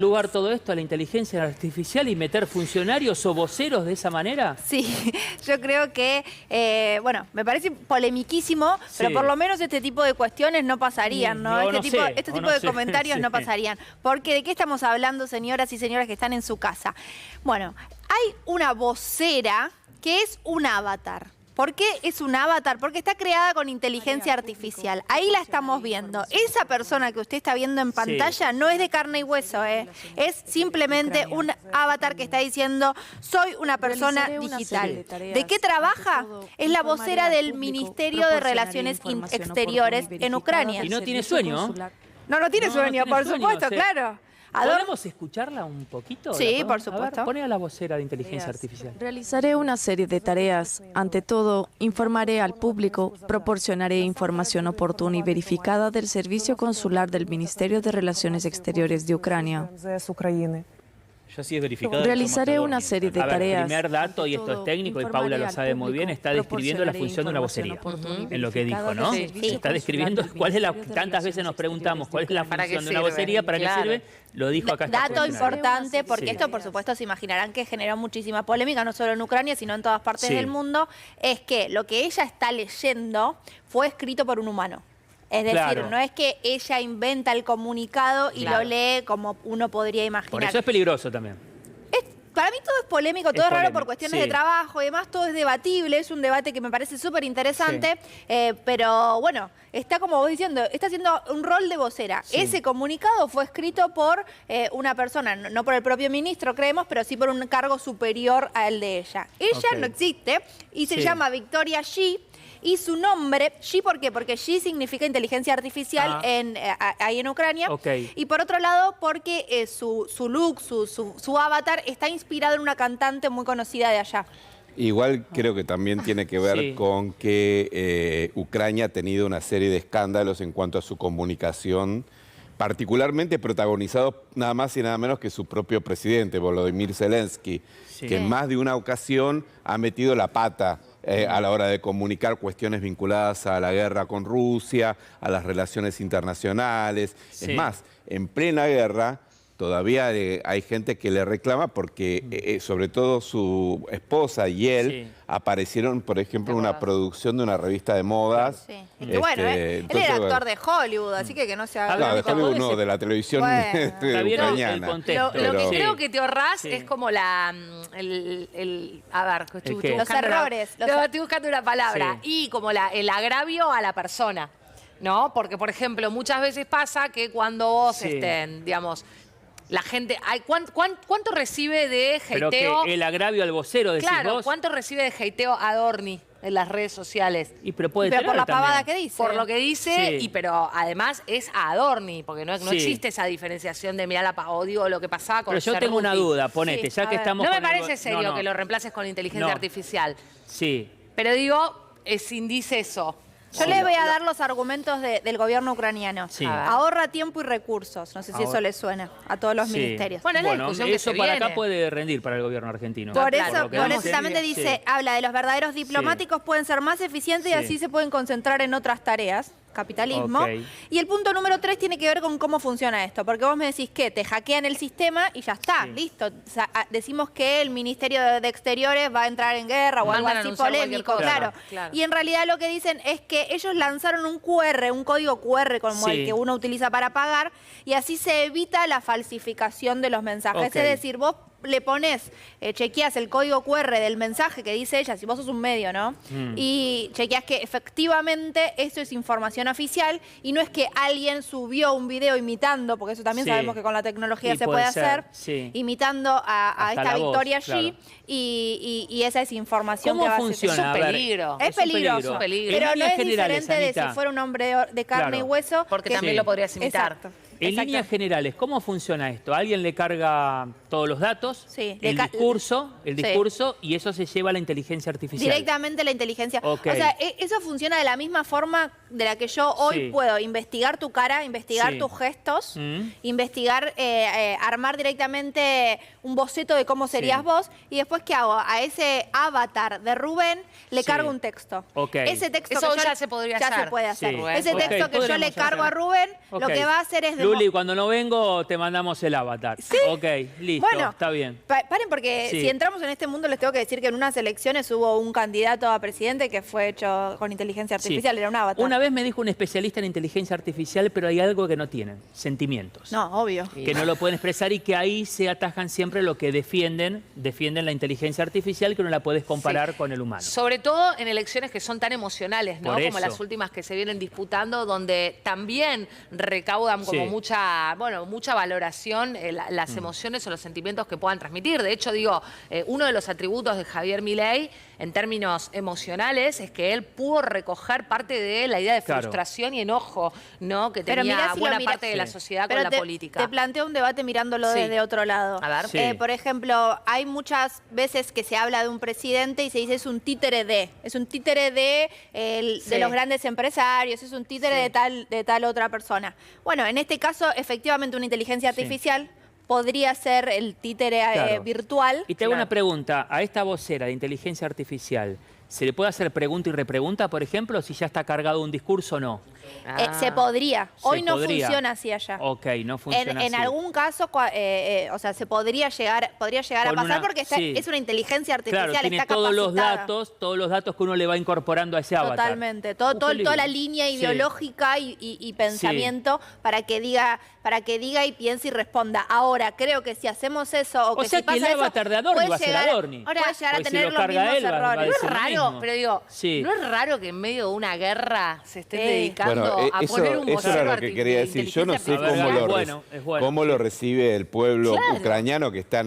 lugar todo esto a la inteligencia artificial y meter funcionarios o voceros de esa manera? Sí, yo creo que, bueno, me parece polemiquísimo, pero por lo menos este tipo de cuestiones no pasarían, ¿no? Este tipo de comentarios no pasarían. Porque ¿de qué estamos hablando, señoras y señores que están en su casa? Bueno, hay una vocera que es un avatar. ¿Por qué es un avatar? Porque está creada con inteligencia artificial. Ahí la estamos viendo. Esa persona que usted está viendo en pantalla no es de carne y hueso, es simplemente un avatar que está diciendo soy una persona digital. ¿De qué trabaja? Es la vocera del Ministerio de Relaciones Exteriores en Ucrania. ¿Y no tiene sueño? No tiene sueño, por supuesto, claro. ¿Podemos escucharla un poquito? Sí, por supuesto. A ver, pone a la vocera de inteligencia artificial. Realizaré una serie de tareas. Ante todo, informaré al público, proporcionaré información oportuna y verificada del Servicio Consular del Ministerio de Relaciones Exteriores de Ucrania. Ya sí es verificado. Realizaré una serie de tareas. El primer dato, y esto es técnico y Paula lo sabe muy bien, está describiendo la función de una vocería. En lo que dijo, ¿no? Sí. Está describiendo cuál es la... Tantas veces nos preguntamos cuál es la función de una vocería, para qué sirve. Lo dijo acá. Dato importante, porque esto, por supuesto, se imaginarán que generó muchísima polémica, no solo en Ucrania, sino en todas partes del mundo, es que lo que ella está leyendo fue escrito por un humano. Es decir, no es que ella inventa el comunicado y lo lee como uno podría imaginar. Por eso es peligroso también. Para mí todo es polémico, todo es raro por cuestiones de trabajo y demás, todo es debatible, es un debate que me parece súper interesante, pero bueno, está como vos diciendo, está haciendo un rol de vocera. Ese comunicado fue escrito por una persona, no por el propio ministro, creemos, pero sí por un cargo superior al de ella. Ella no existe y se llama Victoria Xi. Y su nombre, Xi, ¿por qué? Porque Xi significa inteligencia artificial ahí en Ucrania. Y por otro lado, porque su look, su avatar está inspirado en una cantante muy conocida de allá. Igual creo que también tiene que ver con que Ucrania ha tenido una serie de escándalos en cuanto a su comunicación, particularmente protagonizado nada más y nada menos que su propio presidente, Volodymyr Zelensky, que en más de una ocasión ha metido la pata a la hora de comunicar cuestiones vinculadas a la guerra con Rusia, a las relaciones internacionales. Es más, en plena guerra todavía hay gente que le reclama porque sobre todo su esposa y él aparecieron, por ejemplo, en una producción de una revista de modas. Y que bueno, él era actor de Hollywood, así que no se haga... Claro, de Hollywood no, de la televisión ucraniana. Lo que creo que te ahorrás es como a ver, los errores. Estoy buscando una palabra. Y como el agravio a la persona, ¿no? Porque, por ejemplo, muchas veces pasa que cuando vos digamos... La gente, ¿cuánto recibe de hateo? Pero que el agravio al vocero, decís vos. ¿Cuánto recibe de hateo Adorni en las redes sociales? Pero puede por la pavada que dice. Por lo que dice, pero además es a Adorni, porque no existe esa diferenciación de mirar o digo lo que pasaba con Pero yo tengo una duda, ponete, ya que estamos... No me parece serio que lo reemplaces con inteligencia artificial. Sí. Pero digo, dice eso. Yo le voy a dar los argumentos del gobierno ucronano. Ahorra tiempo y recursos. No sé si eso le suena a todos los ministerios. Bueno, eso para acá puede rendir para el gobierno argentino. Por eso también dice, habla de los verdaderos diplomáticos pueden ser más eficientes y así se pueden concentrar en otras tareas. Capitalismo. Y el punto número 3 tiene que ver con cómo funciona esto. Porque vos me decís que te hackean el sistema y ya está, listo. O sea, decimos que el Ministerio de Exteriores va a entrar en guerra o algo así polémico, claro. Y en realidad lo que dicen es que ellos lanzaron un QR, un código QR como el que uno utiliza para pagar, y así se evita la falsificación de los mensajes. Es decir, vos le pones, chequeás el código QR del mensaje que dice ella, si vos sos un medio, ¿no? Y chequeás que efectivamente eso es información oficial y no es que alguien subió un video imitando, porque eso también sabemos que con la tecnología se puede hacer, imitando a esta Victoria Xi, y esa es información que va a ser... funciona? Es un peligro. Es peligroso, pero no es diferente de si fuera un hombre de carne y hueso. Porque también lo podrías imitar. En líneas generales, ¿cómo funciona esto? Alguien le carga todos los datos, el discurso, y eso se lleva a la inteligencia artificial. Directamente la inteligencia. O sea, eso funciona de la misma forma de la que yo hoy puedo investigar tu cara, investigar tus gestos, investigar, armar directamente un boceto de cómo serías vos, y después, ¿qué hago? A ese avatar de Rubén le cargo un texto. Ese texto eso ya se podría hacer. Ese texto que yo le cargo a Rubén, lo que va a hacer es Luli, cuando no vengo, te mandamos el avatar. ¿Sí? Ok, listo, bueno, está bien. Paren, porque si entramos en este mundo, les tengo que decir que en unas elecciones hubo un candidato a presidente que fue hecho con inteligencia artificial, era un avatar. Una vez me dijo un especialista en inteligencia artificial, pero hay algo que no tienen, sentimientos. No, obvio. Que no lo pueden expresar y que ahí se atajan siempre lo que defienden la inteligencia artificial, que no la puedes comparar con el humano. Sobre todo en elecciones que son tan emocionales, ¿no? Como las últimas que se vienen disputando, donde también recaudan como mucha valoración las emociones o los sentimientos que puedan transmitir. De hecho, digo, uno de los atributos de Javier Milei en términos emocionales es que él pudo recoger parte de la idea de frustración y enojo, ¿no? Que tenía buena parte de la sociedad con la política. Te planteo un debate mirándolo desde otro lado. A ver. Por ejemplo, hay muchas veces que se habla de un presidente y se dice es un títere de. Es un títere de los grandes empresarios, es un títere de tal otra persona. Bueno, en este caso, efectivamente, una inteligencia artificial podría ser el títere virtual. Y te hago una pregunta, a esta vocera de inteligencia artificial, ¿se le puede hacer pregunta y repregunta, por ejemplo, si ya está cargado un discurso o no? Se podría. Hoy no funciona así allá. Ok, no funciona así. En algún caso, o sea, se podría llegar a pasar porque es una inteligencia artificial, claro, tiene está todos capacitada. todos los datos que uno le va incorporando a ese avatar. Totalmente. Toda la línea ideológica y pensamiento para que diga y piense y responda. Ahora, creo que si hacemos eso o sea, si pasa el avatar de Adorni va a ser Adorni. Puede llegar a tener si lo los mismos errores. No es raro, pero digo, ¿no es raro que en medio de una guerra se estén dedicando a poner un eso era lo que quería decir. Yo no sé cómo lo recibe el pueblo ucraniano, que está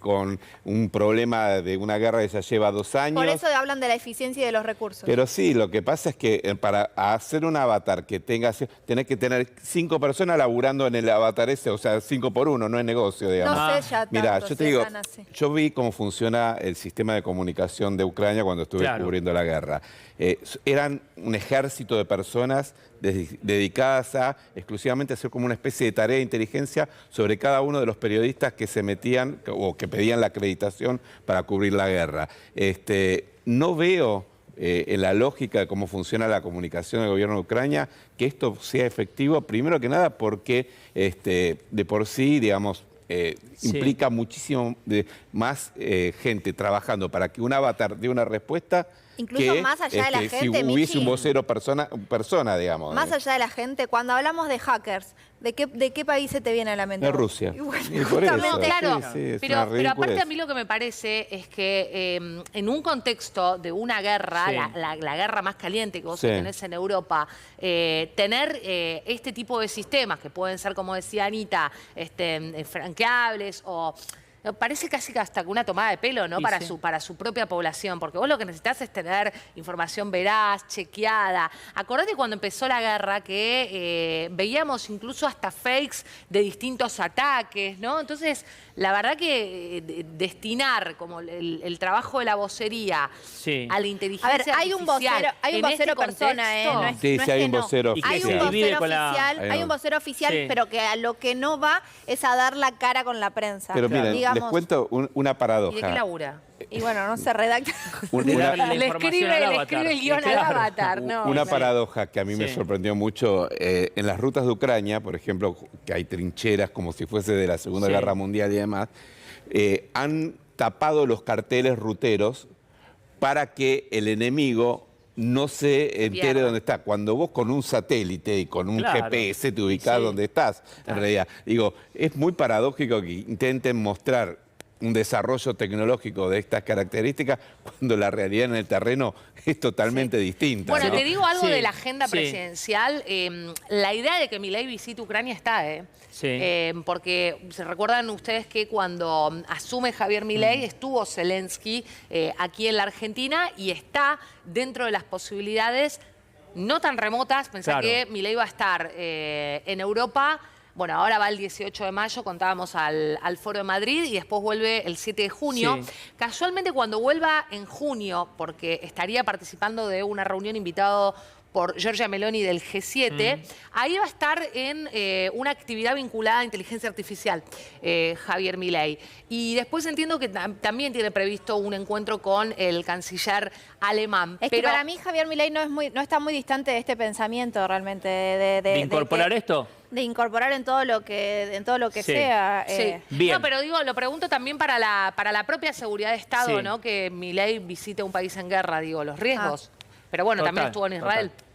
con un problema de una guerra que ya lleva 2 años. Por eso hablan de la eficiencia y de los recursos. Pero sí, lo que pasa es que para hacer un avatar que tenés que tener 5 personas laburando en el avatar ese, o sea, 5 por 1, no es negocio, digamos. No sé ya tanto. Mira, yo te digo, yo vi cómo funciona el sistema de comunicación de Ucrania cuando estuve cubriendo la guerra. Eran un ejército de personas dedicadas exclusivamente a hacer como una especie de tarea de inteligencia sobre cada uno de los periodistas que se metían o que pedían la acreditación para cubrir la guerra. No veo en la lógica de cómo funciona la comunicación del gobierno de Ucrania que esto sea efectivo, primero que nada porque de por sí, digamos, implica muchísimo más gente trabajando para que un avatar dé una respuesta. Incluso más allá de la gente, si hubiese un vocero persona, digamos. Más allá de la gente, cuando hablamos de hackers, ¿de qué país se te viene a la mente? De Rusia. Justamente, claro. Pero aparte a mí lo que me parece es que en un contexto de una guerra, la guerra más caliente que vos tenés en Europa, tener este tipo de sistemas que pueden ser, como decía Anita, franqueables o... Parece casi hasta una tomada de pelo, ¿no? Para su propia población, porque vos lo que necesitas es tener información veraz, chequeada. Acordate cuando empezó la guerra que veíamos incluso hasta fakes de distintos ataques, ¿no? Entonces, la verdad que destinar como el trabajo de la vocería a la inteligencia artificial. Hay un vocero persona, no hay un vocero oficial. Hay un vocero oficial, pero que a lo que no va es a dar la cara con la prensa. Pero miren, les cuento una paradoja. ¿Y de qué labura? Y bueno, no se redacta. Le escribe el guión al avatar. No, una paradoja que a mí me sorprendió mucho. En las rutas de Ucrania, por ejemplo, que hay trincheras como si fuese de la Segunda Guerra Mundial y demás, han tapado los carteles ruteros para que el enemigo no se entere dónde está. Cuando vos con un satélite y con un GPS te ubicás donde estás, en realidad. Digo, es muy paradójico que intenten mostrar un desarrollo tecnológico de estas características cuando la realidad en el terreno es totalmente distinta. Bueno, te digo algo de la agenda presidencial. La idea de que Milei visite Ucrania está, porque se recuerdan ustedes que cuando asume Javier Milei estuvo Zelensky aquí en la Argentina y está dentro de las posibilidades no tan remotas. Pensá que Milei va a estar en Europa. Bueno, ahora va el 18 de mayo, contábamos al Foro de Madrid y después vuelve el 7 de junio. Casualmente cuando vuelva en junio, porque estaría participando de una reunión invitado por Giorgia Meloni del G7, ahí va a estar en una actividad vinculada a inteligencia artificial, Javier Milei. Y después entiendo que también tiene previsto un encuentro con el canciller alemán. Es que para mí Javier Milei no está muy distante de este pensamiento realmente. ¿De incorporar esto? De incorporar en todo lo que sea. Sí. Bien. No, pero digo, lo pregunto también para la propia seguridad de Estado, ¿no? Que Milei visite un país en guerra, digo, los riesgos. Pero bueno, también estuvo en Israel. Total.